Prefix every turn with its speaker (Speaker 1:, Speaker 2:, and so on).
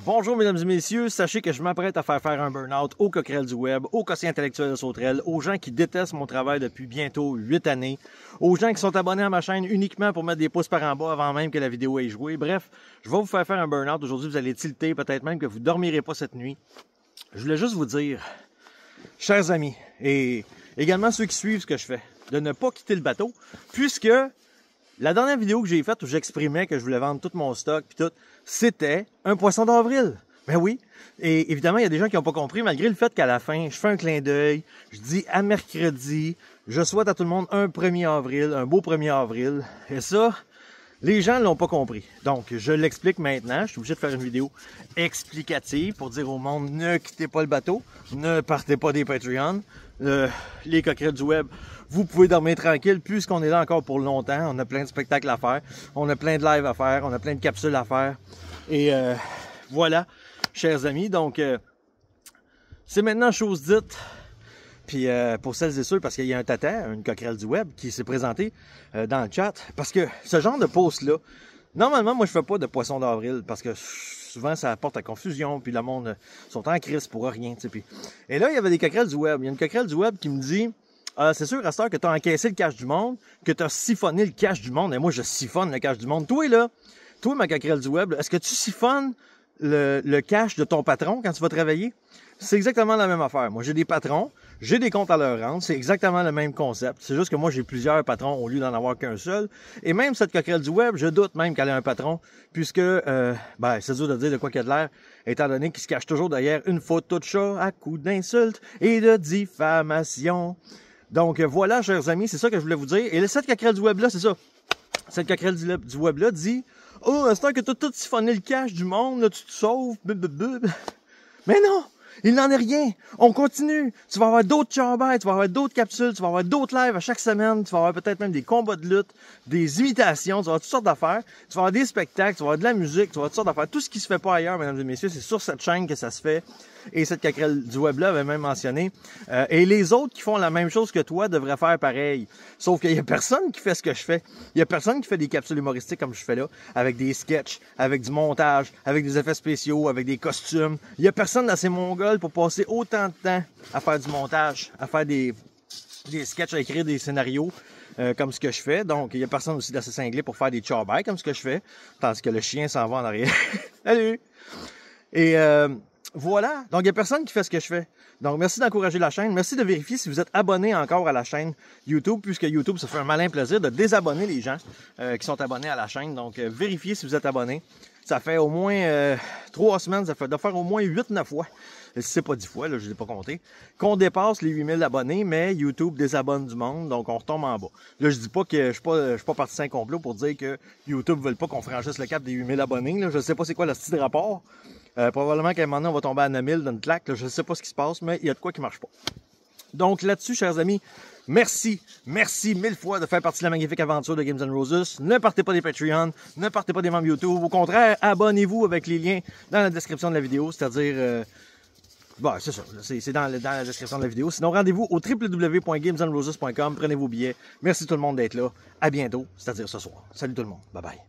Speaker 1: Bonjour mesdames et messieurs, sachez que je m'apprête à faire un burn-out aux coquerelles du web, aux quotients intellectuels de Sauterelles, aux gens qui détestent mon travail depuis bientôt 8 années, aux gens qui sont abonnés à ma chaîne uniquement pour mettre des pouces par en bas avant même que la vidéo ait joué. Bref, je vais vous faire un burn-out. Aujourd'hui, vous allez tilter, peut-être même que vous ne dormirez pas cette nuit. Je voulais juste vous dire, chers amis, et également ceux qui suivent ce que je fais, de ne pas quitter le bateau, puisque la dernière vidéo que j'ai faite où j'exprimais que je voulais vendre tout mon stock puis tout, c'était un poisson d'avril. Ben oui. Et évidemment, il y a des gens qui n'ont pas compris, malgré le fait qu'à la fin, je fais un clin d'œil, je dis à mercredi, je souhaite à tout le monde un 1er avril, un beau 1er avril. Et ça, les gens ne l'ont pas compris. Donc, je l'explique maintenant. Je suis obligé de faire une vidéo explicative pour dire au monde, ne quittez pas le bateau, ne partez pas des Patreons. Les coquerelles du web, vous pouvez dormir tranquille puisqu'on est là encore pour longtemps. On a plein de spectacles à faire, on a plein de lives à faire, on a plein de capsules à faire. Et voilà, chers amis. Donc, c'est maintenant chose dite. Puis pour celles et ceux, parce qu'il y a un tata, une coquerelle du web, qui s'est présenté dans le chat. Parce que ce genre de post-là, normalement, moi, je fais pas de poisson d'avril parce que souvent, ça apporte à confusion, puis le monde sont en crise pour rien, tu sais. Puis... Et là, il y avait des coquerelles du web. Il y a une coquerelle du web qui me dit, c'est sûr, à cette heure que tu as encaissé le cash du monde, que tu as siphonné le cash du monde. Et moi, je siphonne le cash du monde. Toi, là, toi, ma coquerelle du web, est-ce que tu siphonnes le cash de ton patron quand tu vas travailler? C'est exactement la même affaire. Moi, j'ai des patrons, j'ai des comptes à leur rendre, c'est exactement le même concept. C'est juste que moi, j'ai plusieurs patrons au lieu d'en avoir qu'un seul. Et même cette coquerelle du web, je doute même qu'elle ait un patron, puisque, c'est dur de dire de quoi qu'elle a de l'air, étant donné qu'il se cache toujours derrière une photo de chat à coups d'insultes et de diffamation. Donc, voilà, chers amis, c'est ça que je voulais vous dire. Et cette coquerelle du web-là, c'est ça. Cette coquerelle du web-là dit, « Oh, à ce temps que tu as tout siphonné le cash du monde, là, tu te sauves, blablabla. » Mais non! Il n'en est rien. On continue. Tu vas avoir d'autres charbets, tu vas avoir d'autres capsules, tu vas avoir d'autres lives à chaque semaine, tu vas avoir peut-être même des combats de lutte, des imitations, tu vas avoir toutes sortes d'affaires, tu vas avoir des spectacles, tu vas avoir de la musique, tu vas avoir toutes sortes d'affaires. Tout ce qui se fait pas ailleurs, mesdames et messieurs, c'est sur cette chaîne que ça se fait. Et cette coquerelle du web-là avait même mentionné. Et les autres qui font la même chose que toi devraient faire pareil. Sauf qu'il y a personne qui fait ce que je fais. Il y a personne qui fait des capsules humoristiques comme je fais là, avec des sketchs, avec du montage, avec des effets spéciaux, avec des costumes. Il y a personne dans ces mongols pour passer autant de temps à faire du montage, à faire des sketchs, à écrire des scénarios. Comme ce que je fais. Donc, il y a personne aussi d'assez cinglé pour faire des charbets comme ce que je fais. Tandis que le chien s'en va en arrière. Salut! Et voilà. Donc, il n'y a personne qui fait ce que je fais. Donc, merci d'encourager la chaîne. Merci de vérifier si vous êtes abonné encore à la chaîne YouTube, puisque YouTube, ça fait un malin plaisir de désabonner les gens qui sont abonnés à la chaîne. Donc, vérifiez si vous êtes abonné. Ça fait au moins 3 semaines, ça fait de faire au moins 8-9 fois. Si c'est pas 10 fois, là, je ne l'ai pas compté, qu'on dépasse les 8000 abonnés, mais YouTube désabonne du monde, donc on retombe en bas. Là, je dis pas que je suis pas parti d'un complot pour dire que YouTube ne veut pas qu'on franchisse le cap des 8000 abonnés. Là. Je sais pas c'est quoi le style de rapport. Probablement qu'à un moment donné, on va tomber à 9000 d'une claque. Là. Je sais pas ce qui se passe, mais il y a de quoi qui marche pas. Donc là-dessus, chers amis, merci 1000 fois de faire partie de la magnifique aventure de Games & Roses. Ne partez pas des Patreons, ne partez pas des membres YouTube. Au contraire, abonnez-vous avec les liens dans la description de la vidéo, c'est-à-dire... c'est ça, c'est dans la description de la vidéo. Sinon, rendez-vous au www.gamesandroses.com. Prenez vos billets. Merci tout le monde d'être là. À bientôt, c'est-à-dire ce soir. Salut tout le monde. Bye bye.